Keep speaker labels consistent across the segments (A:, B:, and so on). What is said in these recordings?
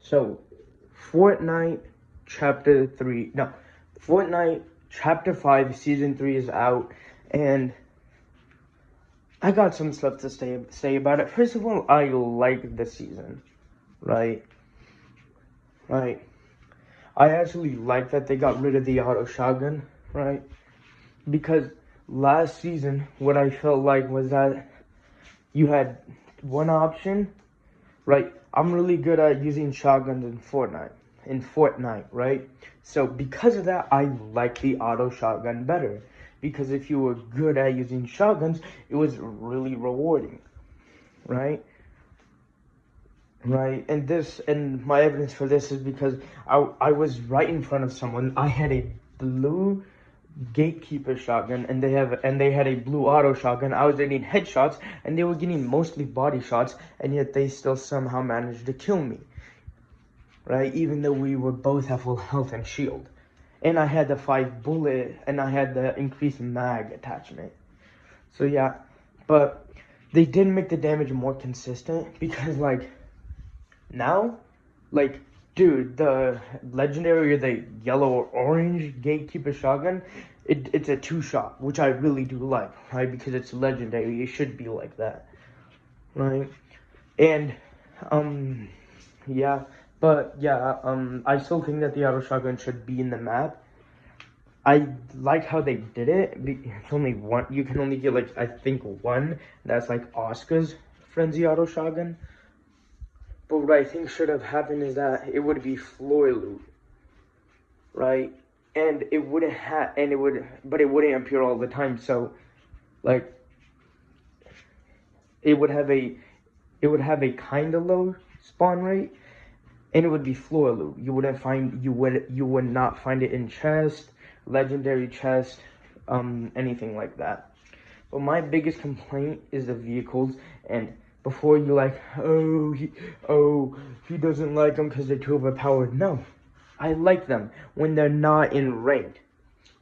A: So, Fortnite Chapter 3, no, Fortnite Chapter 5 Season 3 is out, and I got some stuff to say about it. First of all, I like the season, right? Right. I actually like that they got rid of the auto shotgun, right? Because last season, what I felt like was that you had one option, right? I'm really good at using shotguns in Fortnite, right? So because of that, I like the auto shotgun better. Because if you were good at using shotguns, it was really rewarding, right? Right, and my evidence for this is because I was right in front of someone. I had a blue gatekeeper shotgun, and they had a blue auto shotgun. I was getting headshots, and they were getting mostly body shots, and yet they still somehow managed to kill me. Right, even though we were both at full health and shield, and I had the 5 bullet, and I had the increased mag attachment. So yeah, but they did make the damage more consistent because now, like, dude, the legendary or the yellow or orange gatekeeper shotgun, it's a 2-shot, which I really do like, right? Because it's legendary, it should be like that, right? And, yeah, but yeah, I still think that the auto shotgun should be in the map. I like how they did it. It's only one. You can only get like I think one. That's like Oscar's frenzy auto shotgun. But what I think should have happened is that it would be floor loot, right? And it wouldn't have, and it would, but it wouldn't appear all the time. So, like, it would have a, it would have a kind of low spawn rate, and it would be floor loot. You would not find it in chest, legendary chest, anything like that. But my biggest complaint is the vehicles, and before you like, he doesn't like them because they're too overpowered. No, I like them when they're not in ranked.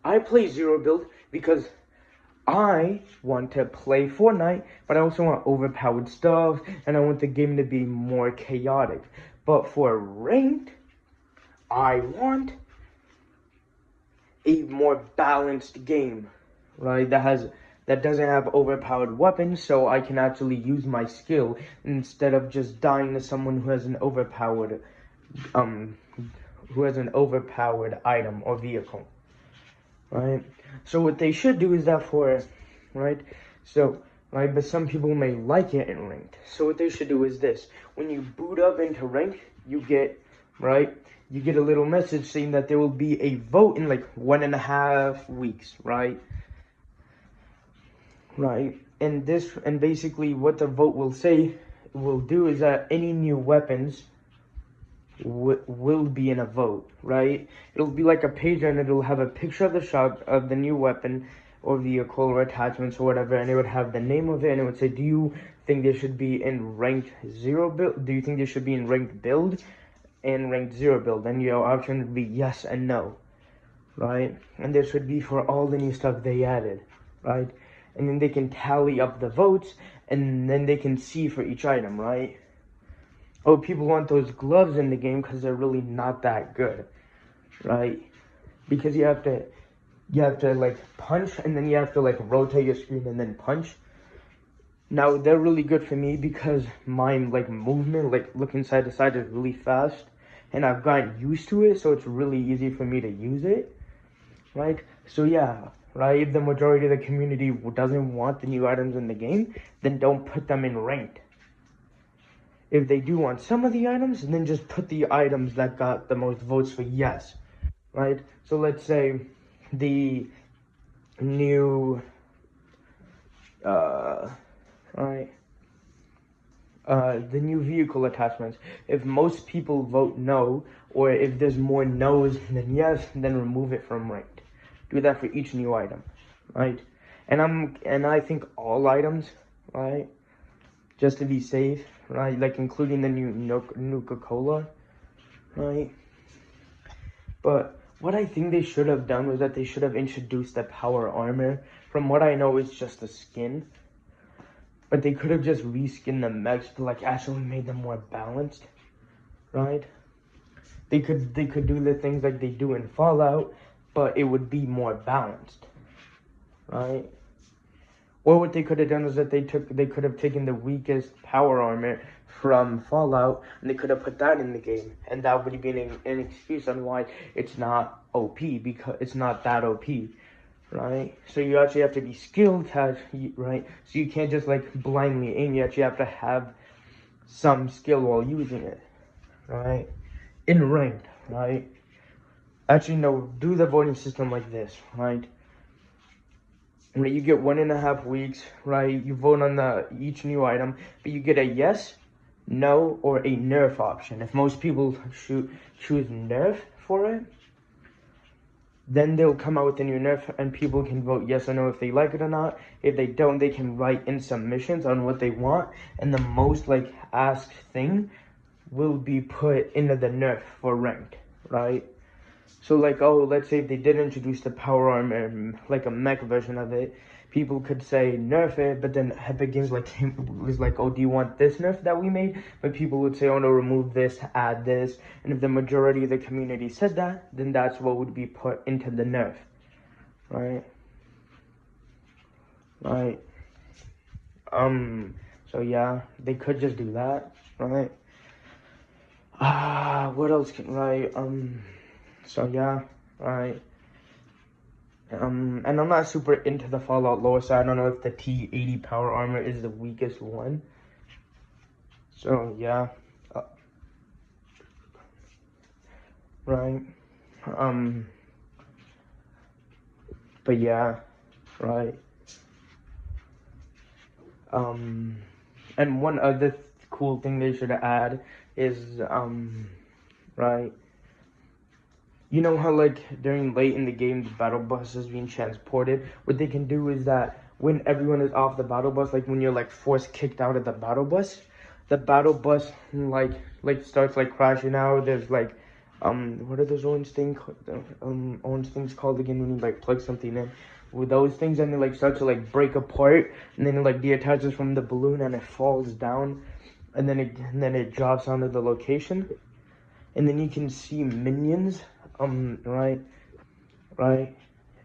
A: I play zero build because I want to play Fortnite, but I also want overpowered stuff, and I want the game to be more chaotic. But for ranked, I want a more balanced game, right? That doesn't have overpowered weapons, so I can actually use my skill instead of just dying to someone who has an overpowered item or vehicle, right? So what they should do is that for, right? So, right, but some people may like it in ranked. So what they should do is this: when you boot up into ranked, you get, right? You get a little message saying that there will be a vote in like 1.5 weeks, right? Right, and basically what the vote will do is that any new weapons will be in a vote, right? It'll be like a page, and it'll have a picture of the new weapon or vehicle or attachments or whatever, and it would have the name of it, and it would say, do you think they should be in ranked 0 build? Do you think they should be in ranked build and ranked 0 build? And your option would be yes and no, right? And this would be for all the new stuff they added, right? And then they can tally up the votes, and then they can see for each item, right? Oh, people want those gloves in the game because they're really not that good, right? Because you have to like punch, and then you have to like rotate your screen and then punch. Now they're really good for me because my like movement, like looking side to side, is really fast, and I've gotten used to it, so it's really easy for me to use it, right? So yeah, right, if the majority of the community doesn't want the new items in the game, then don't put them in ranked. If they do want some of the items, then just put the items that got the most votes for yes, right? So let's say the new, right, the new vehicle attachments. If most people vote no, or if there's more no's than yes, then remove it from ranked. Do that for each new item, right? And I think all items, right, just to be safe, right, like including the new Nuka-Cola, right? But what I think they should have done was that they should have introduced the power armor. From what I know, it's just a skin. But they could have just reskinned the mechs to like actually made them more balanced, right? They could do the things like they do in Fallout, but it would be more balanced, right? Or what they could have done is that they could have taken the weakest power armor from Fallout and they could have put that in the game, and that would be an excuse on why it's not OP, because it's not that OP, right? So you actually have to be skilled, right? So you can't just like blindly aim. You actually have to have some skill while using it, right? In ranked, right? Actually, no. Do the voting system like this, right? Right, you get 1.5 weeks, right? You vote on each new item, but you get a yes, no, or a nerf option. If most people choose nerf for it, then they'll come out with a new nerf, and people can vote yes or no if they like it or not. If they don't, they can write in submissions on what they want, and the most like asked thing will be put into the nerf for ranked, right? So like, oh, let's say if they did introduce the power armor, like a mech version of it, people could say nerf it, but then Epic Games was like, oh, do you want this nerf that we made? But people would say, oh no, remove this, add this, and if the majority of the community said that, then that's what would be put into the nerf, right? Right. So yeah, they could just do that, right? What else can, right? So yeah, right. And I'm not super into the Fallout lore, so I don't know if the T80 power armor is the weakest one. So yeah, right. But yeah, right. And one other cool thing they should add is right. You know how like during late in the game the battle bus is being transported? What they can do is that when everyone is off the battle bus, like when you're like forced kicked out of the battle bus like starts like crashing out. There's like what are those orange things called again when you like plug something in? With those things, and they like start to like break apart, and then it like deattaches from the balloon and it falls down, and then it drops onto the location, and then you can see minions, right, right,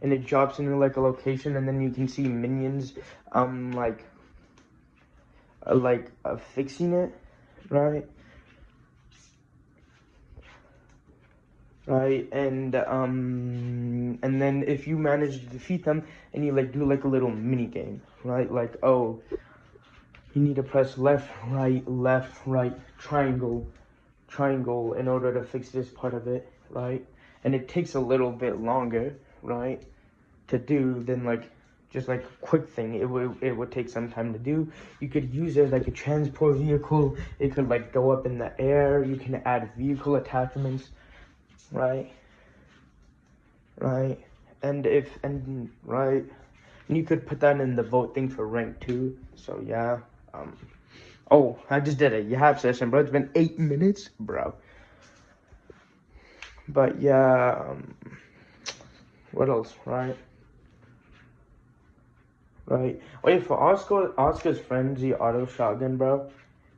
A: and it drops into like a location, and then you can see minions, fixing it, right, right, and then if you manage to defeat them, and you like do like a little mini game, right, like, oh, you need to press left, right, triangle in order to fix this part of it, right? And it takes a little bit longer, right, to do than like just like a quick thing. It would take some time to do. You could use it as like a transport vehicle. It could like go up in the air. You can add vehicle attachments, right? Right. Right. And you could put that in the vote thing for rank too. So yeah. Oh, I just did a yap session, bro. It's been 8 minutes, bro. But yeah, what else, right? Right. Wait, for Oscar's frenzy auto shotgun, bro.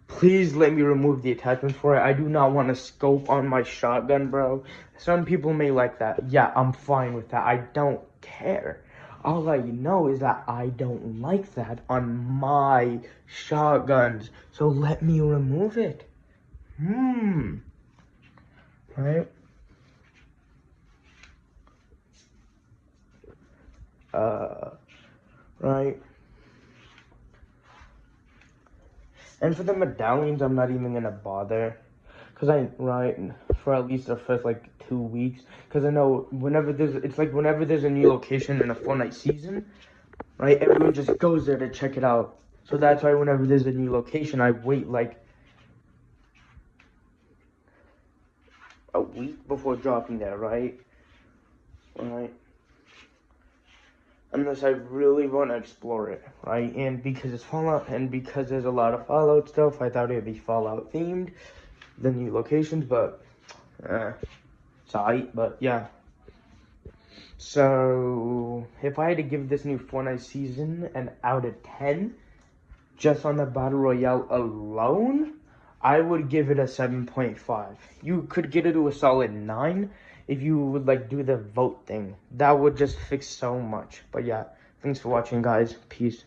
A: Please let me remove the attachments for it. I do not want a scope on my shotgun, bro. Some people may like that. Yeah, I'm fine with that. I don't care. All I know is that I don't like that on my shotguns. So let me remove it. Right? Right. And for the medallions, I'm not even gonna bother. Right, for at least the first like 2 weeks. Cause I know whenever there's a new location in a Fortnite season, right, everyone just goes there to check it out. So that's why whenever there's a new location, I wait like a week before dropping there, right? Right. Unless I really want to explore it, right? And because it's Fallout, and because there's a lot of Fallout stuff, I thought it'd be Fallout themed, the new locations, but it's alright, but yeah. So if I had to give this new Fortnite season an out of 10, just on the Battle Royale alone, I would give it a 7.5. You could get it to a solid 9 if you would like do the vote thing. That would just fix so much. But yeah, thanks for watching, guys. Peace.